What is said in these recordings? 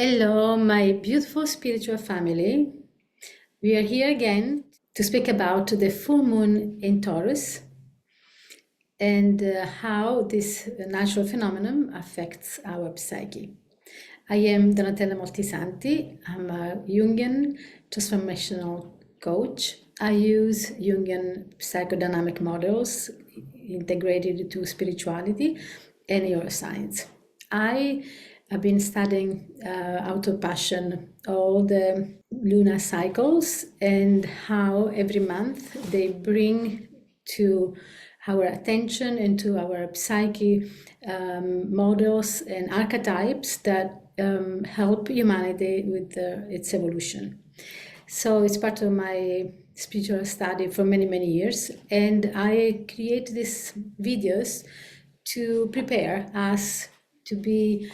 Hello, my beautiful spiritual family. We are here again to speak about the full moon in Taurus and how this natural phenomenon affects our psyche. I am Donatella Moltisanti. I'm a Jungian transformational coach. I use Jungian psychodynamic models integrated to spirituality and neuroscience. I have been studying out of passion all the lunar cycles and how every month they bring to our attention and to our psyche models and archetypes that help humanity with its evolution. So it's part of my spiritual study for many, many years. And I create these videos to prepare us to be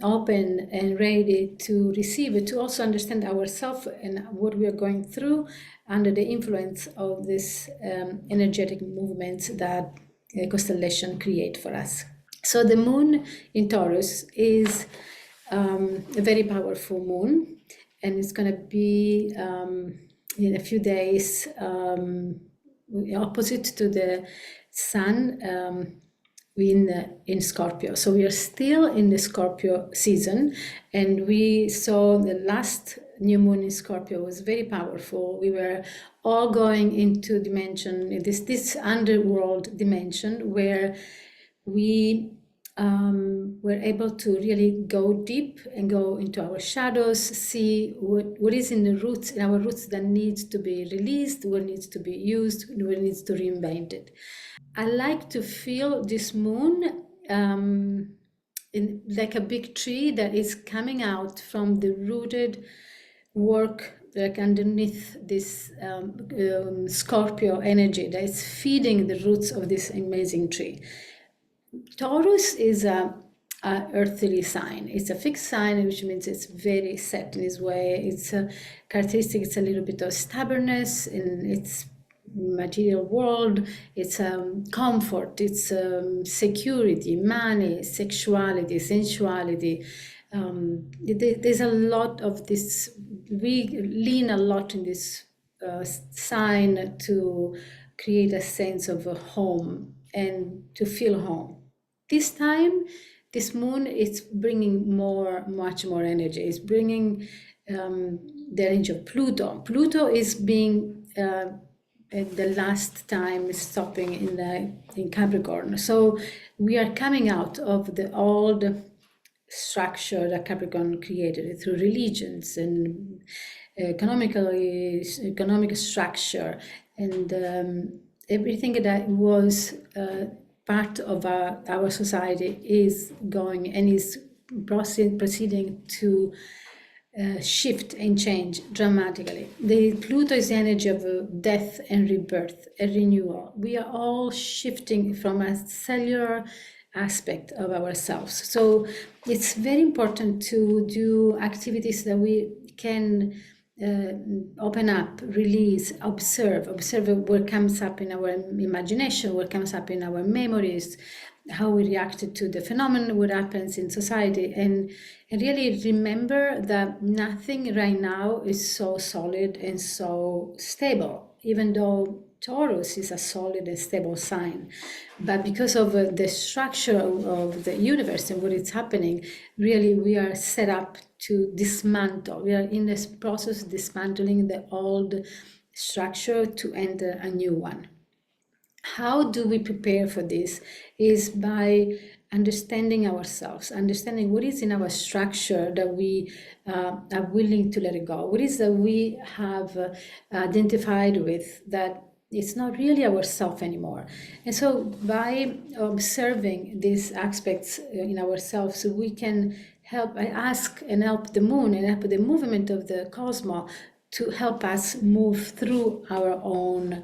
open and ready to receive it, to also understand ourselves and what we are going through under the influence of this energetic movements that constellation create for us. So the moon in Taurus is a very powerful moon, and it's going to be in a few days opposite to the sun in Scorpio. So we are still in the Scorpio season, and we saw the last new moon in Scorpio was very powerful. We were all going into dimension, this underworld dimension where we were able to really go deep and go into our shadows, see what is in the roots, in our roots, that needs to be released, what needs to be used, what needs to be reinvented. I like to feel this moon like a big tree that is coming out from the rooted work, like underneath this Scorpio energy that is feeding the roots of this amazing tree. Taurus is a earthly sign. It's a fixed sign, which means it's very set in its way. It's a characteristic. It's a little bit of stubbornness in its material world. It's comfort. It's security, money, sexuality, sensuality. There's a lot of this. We lean a lot in this sign to create a sense of a home and to feel home. This time, this moon is bringing much more energy. It's bringing the energy of Pluto. Pluto is being the last time stopping in Capricorn. So we are coming out of the old structure that Capricorn created through religions and economic structure and everything that was part of our society is going and is proceeding to shift and change dramatically. The Pluto is the energy of death and rebirth, a renewal. We are all shifting from a cellular aspect of ourselves. So it's very important to do activities that we can open up, release, observe what comes up in our imagination, what comes up in our memories, how we reacted to the phenomenon, what happens in society, and really remember that nothing right now is so solid and so stable, even though Taurus is a solid and stable sign. But because of the structure of the universe and what is happening, really we are set up to dismantle. We are in this process of dismantling the old structure to enter a new one. How do we prepare for this? Is by understanding ourselves, understanding what is in our structure that we are willing to let it go. What is that we have identified with that it's not really ourself anymore. And so by observing these aspects in ourselves, we can help, I ask and help the moon and help the movement of the cosmos to help us move through our own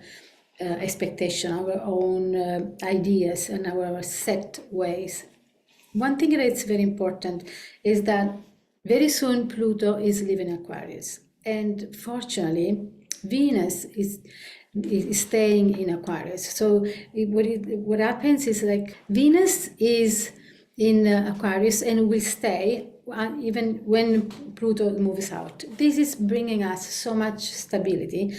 expectation, our own ideas and our set ways. One thing that is very important is that very soon Pluto is leaving Aquarius, and fortunately Venus is staying in Aquarius. So what happens is like Venus is in Aquarius and will stay even when Pluto moves out. This is bringing us so much stability,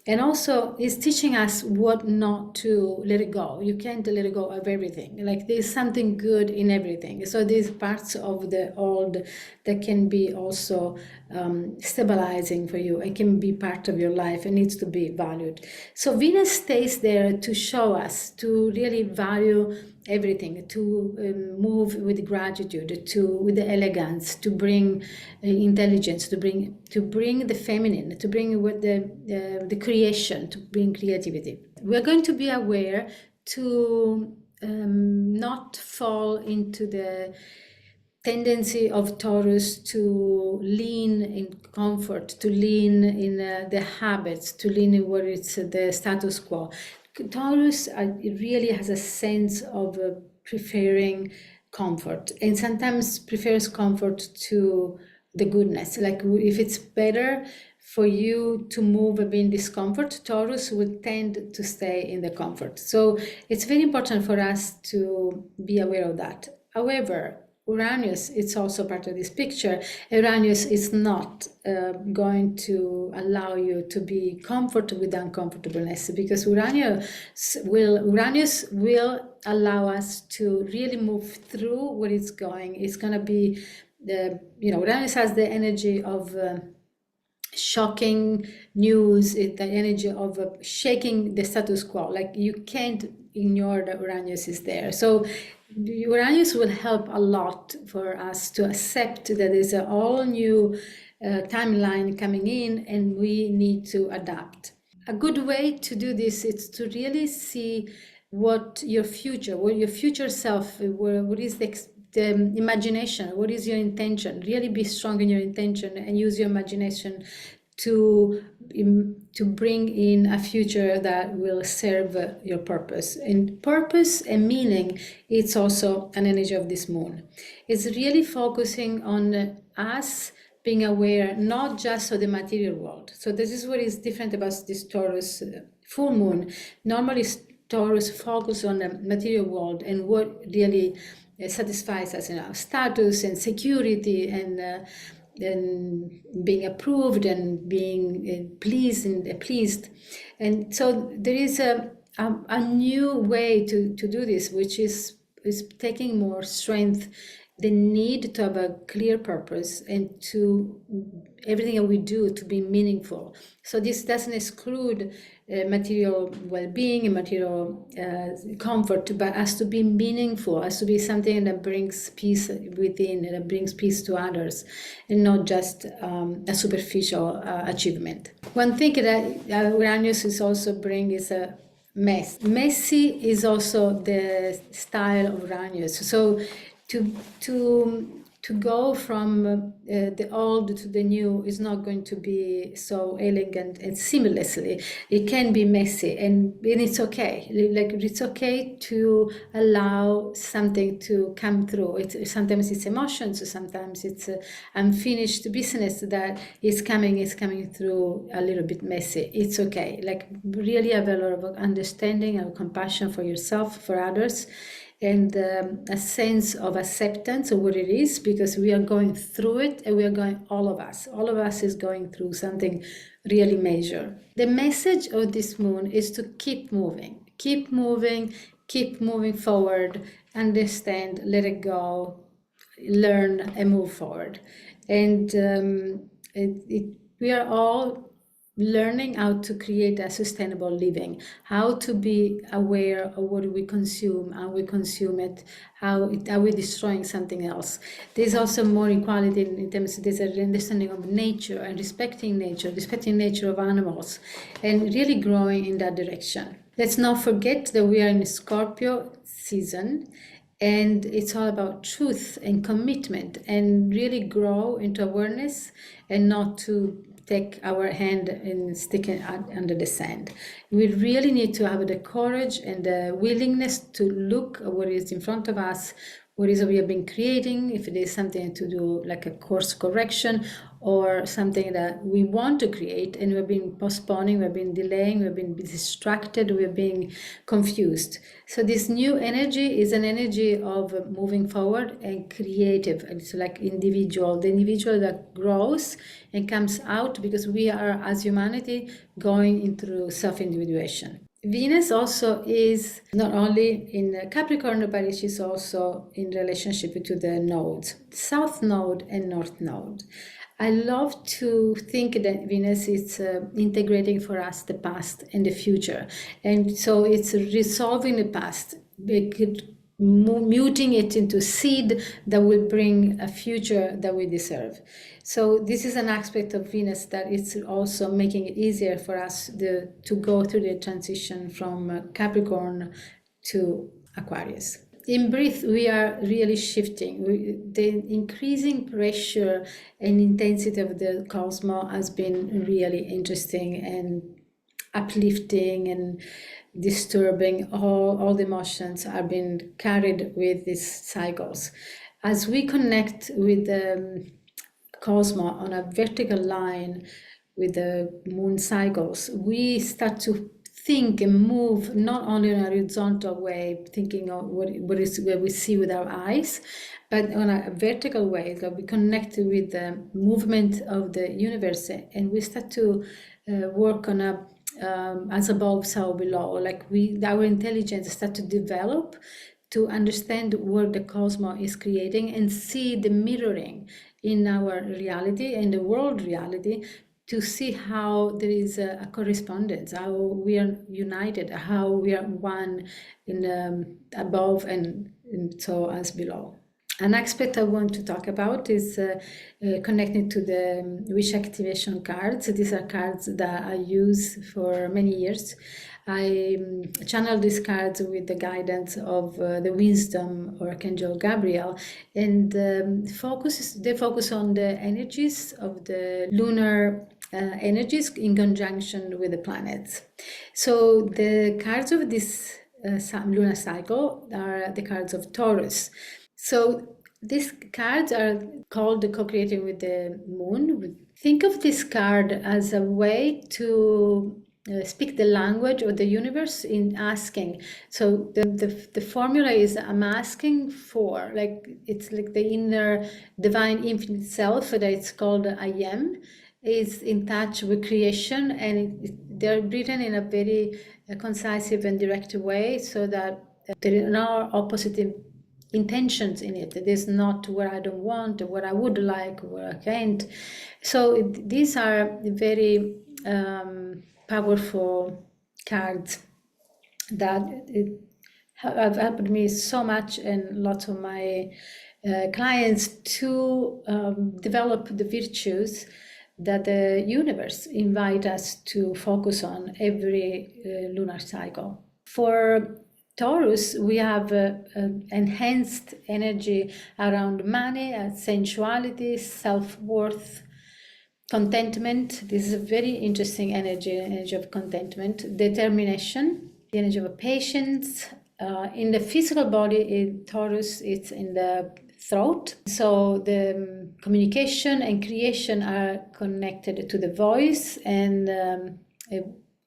and also is teaching us what not to let it go. You can't let it go of everything. Like there's something good in everything. So there's parts of the old that can be also stabilizing for you. It can be part of your life and needs to be valued. So Venus stays there to show us to really value everything, to move with gratitude, to with the elegance, to bring intelligence, to bring the feminine, to bring with the creation, to bring creativity. We're going to be aware to not fall into the tendency of Taurus to lean in comfort, to lean in the habits, to lean in what it's the status quo. Taurus it really has a sense of preferring comfort, and sometimes prefers comfort to the goodness. Like if it's better for you to move and be in discomfort, Taurus will tend to stay in the comfort. So it's very important for us to be aware of that. However, Uranus, it's also part of this picture. Uranus is not going to allow you to be comfortable with uncomfortableness, because Uranus will allow us to really move through what it's going. It's going to be Uranus has the energy of shocking news, the energy of shaking the status quo. Like you can't ignore that Uranus is there. So Uranus will help a lot for us to accept that there's an all new timeline coming in and we need to adapt. A good way to do this is to really see what your future self, what is the imagination, what is your intention. Really be strong in your intention and use your imagination to bring in a future that will serve your purpose. And purpose and meaning, it's also an energy of this moon. It's really focusing on us being aware not just of the material world. So this is what is different about this Taurus full moon. Normally Taurus focus on the material world and what really satisfies us in our status and security and being approved and being pleased. And so there is a new way to do this, which is taking more strength, the need to have a clear purpose and to everything that we do to be meaningful. So this doesn't exclude material well-being and material comfort, but has to be meaningful, has to be something that brings peace within and that brings peace to others, and not just a superficial achievement. One thing that Uranus is also bring is a mess. Messy is also the style of Uranus. So to go from the old to the new is not going to be so elegant and seamlessly. It can be messy, and it's okay. Like it's okay to allow something to come through. Sometimes it's emotions, sometimes it's unfinished business that is coming through a little bit messy. It's okay. Like really have a lot of understanding and compassion for yourself, for others, and a sense of acceptance of what it is, because we are going through it, and all of us is going through something really major. The message of this moon is to keep moving forward, understand, let it go, learn and move forward. And we are all learning how to create a sustainable living, how to be aware of what we consume, how we consume it, how we're destroying something else. There's also more equality in terms of there's an understanding of nature and respecting nature of animals, and really growing in that direction. Let's not forget that we are in Scorpio season, and it's all about truth and commitment, and really grow into awareness and not to take our hand and stick it under the sand. We really need to have the courage and the willingness to look at what is in front of us, what is it we have been creating, if it is something to do like a course correction or something that we want to create and we've been postponing, we've been delaying, we've been distracted, we've been confused. So this new energy is an energy of moving forward and creative. It's like the individual that grows and comes out, because we are, as humanity, going into self-individuation. Venus also is not only in Capricorn, but it is also in relationship to the nodes, South Node and North Node. I love to think that Venus is integrating for us the past and the future. And so it's resolving the past, muting it into seed that will bring a future that we deserve. So this is an aspect of Venus that is also making it easier for us to go through the transition from Capricorn to Aquarius. In Breathe, we are really shifting. The increasing pressure and intensity of the cosmos has been really interesting and uplifting and disturbing. All the emotions are being carried with these cycles. As we connect with the cosmos on a vertical line with the moon cycles, we start to think and move not only in a horizontal way, thinking of what we see with our eyes, but on a vertical way, that we connect with the movement of the universe, and we start to work on a as above, so below. Like our intelligence start to develop to understand what the cosmos is creating and see the mirroring in our reality and the world reality, to see how there is a correspondence, how we are united, how we are one in above and so as below. An aspect I want to talk about is connected to the wish activation cards. These are cards that I use for many years. I channel these cards with the guidance of the wisdom or Archangel Gabriel, and they focus on the energies of the lunar energies in conjunction with the planets. So the cards of this lunar cycle are the cards of Taurus. So these cards are called the co-creating with the moon. Think of this card as a way to speak the language of the universe in asking. So the formula is, I'm asking for, like, it's like the inner divine infinite self that it's called I am, is in touch with creation, and they're written in a very concise and direct way, so that there are no opposite intentions in it. It is not what I don't want, or what I would like, or what I can't. So these are very powerful cards that have helped me so much and lots of my clients to develop the virtues that the universe invite us to focus on every lunar cycle. For Taurus, we have enhanced energy around money, sensuality, self-worth, contentment. This is a very interesting energy of contentment, determination, the energy of patience. In the physical body, in Taurus, it's in the throat. So the communication and creation are connected to the voice, and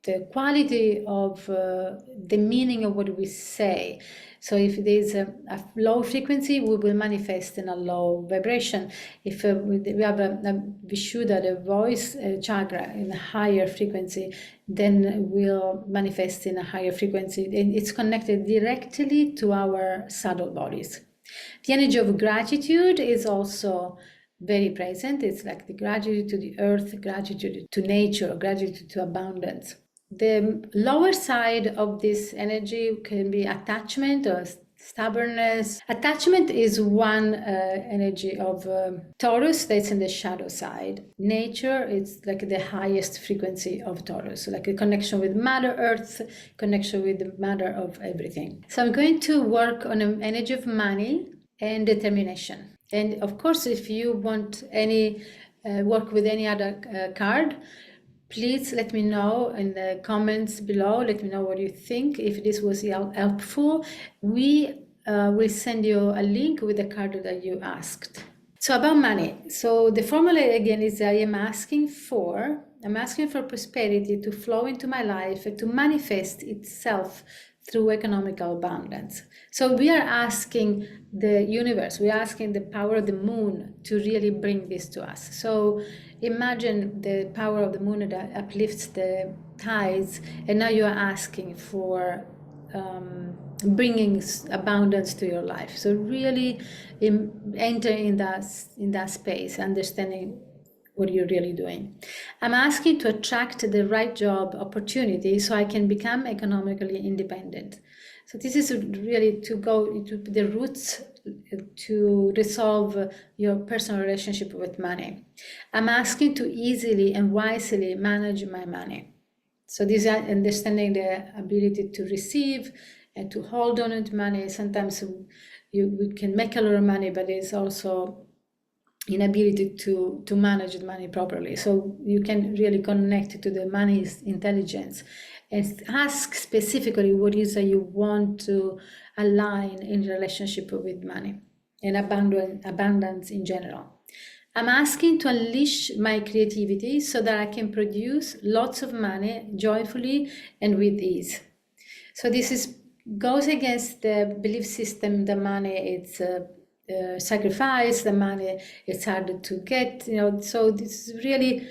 the quality of the meaning of what we say. So if there's a low frequency, we will manifest in a low vibration. If we have a Vishuddha, the voice chakra, in a higher frequency, then we'll manifest in a higher frequency. And it's connected directly to our subtle bodies. The energy of gratitude is also very present. It's like the gratitude to the earth, gratitude to nature, gratitude to abundance. The lower side of this energy can be attachment or stubbornness. Attachment is one energy of Taurus that's in the shadow side. Nature is like the highest frequency of Taurus, so like a connection with Mother Earth, connection with the mother of everything. So I'm going to work on an energy of money and determination. And of course, if you want any work with any other card, please let me know in the comments below. Let me know what you think, if this was helpful. We will send you a link with the card that you asked. So about money. So the formula again is I'm asking for prosperity to flow into my life and to manifest itself through economical abundance. So we are asking the universe, we're asking the power of the moon to really bring this to us. So imagine the power of the moon that uplifts the tides, and now you are asking for bringing abundance to your life. So really enter in that space, understanding what you're really doing. I'm asking to attract the right job opportunity so I can become economically independent. So this is really to go into the roots to resolve your personal relationship with money. I'm asking to easily and wisely manage my money. So this is understanding the ability to receive and to hold on to money. Sometimes we can make a lot of money, but it's also inability to manage the money properly. So you can really connect to the money's intelligence and ask specifically what is that you want to align in relationship with money and abundance in general. I'm asking to unleash my creativity so that I can produce lots of money joyfully and with ease. So this goes against the belief system that money it's sacrifice, the money it's harder to get, so this is really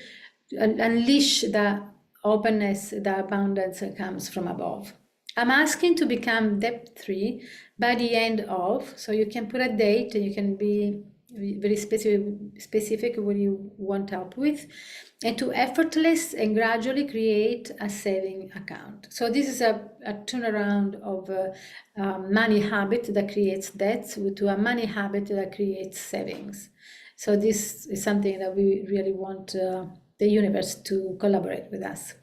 unleash the openness, the abundance that comes from above. I'm asking to become debt-free by the end of, so you can put a date and you can be very specific what you want help with, and to effortless and gradually create a saving account. So this is a turnaround of a money habit that creates debts to a money habit that creates savings. So this is something that we really want the universe to collaborate with us.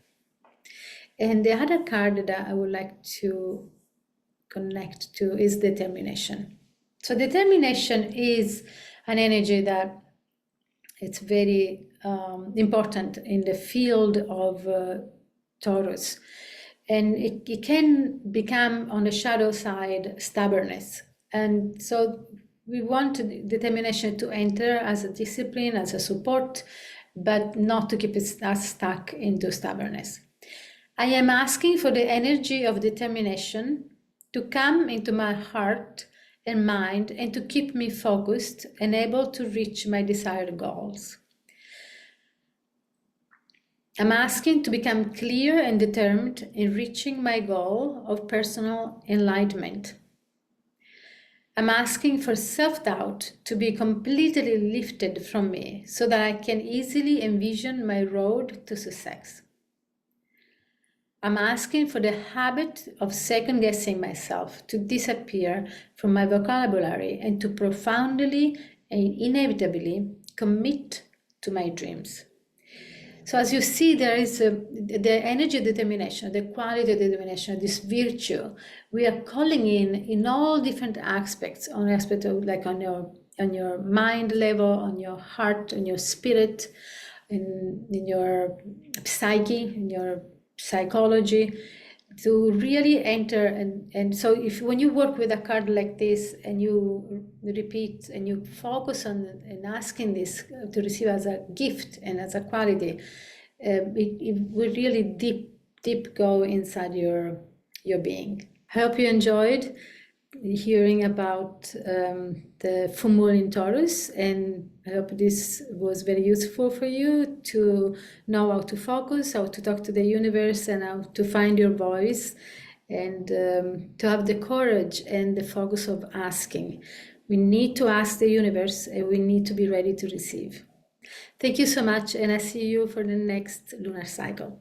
And the other card that I would like to connect to is determination. So determination is an energy that it's very important in the field of Taurus. And it can become on the shadow side stubbornness. And so we want determination to enter as a discipline, as a support, but not to keep us stuck into stubbornness. I am asking for the energy of determination to come into my heart and mind and to keep me focused and able to reach my desired goals. I'm asking to become clear and determined in reaching my goal of personal enlightenment. I'm asking for self-doubt to be completely lifted from me so that I can easily envision my road to success. I'm asking for the habit of second-guessing myself to disappear from my vocabulary and to profoundly and inevitably commit to my dreams. So as you see, there is the energy of determination, the quality of determination, this virtue. We are calling in all different aspects, on aspect of like on your mind level, on your heart, on your spirit, in your psyche, in your psychology, to really enter. And so if when you work with a card like this and you repeat and you focus on and asking this to receive as a gift and as a quality, it will really deep go inside your being. I hope you enjoyed hearing about the full moon in Taurus, and I hope this was very useful for you to know how to focus, how to talk to the universe, and how to find your voice, and to have the courage and the focus of asking. We need to ask the universe, and we need to be ready to receive. Thank you so much, and I see you for the next lunar cycle.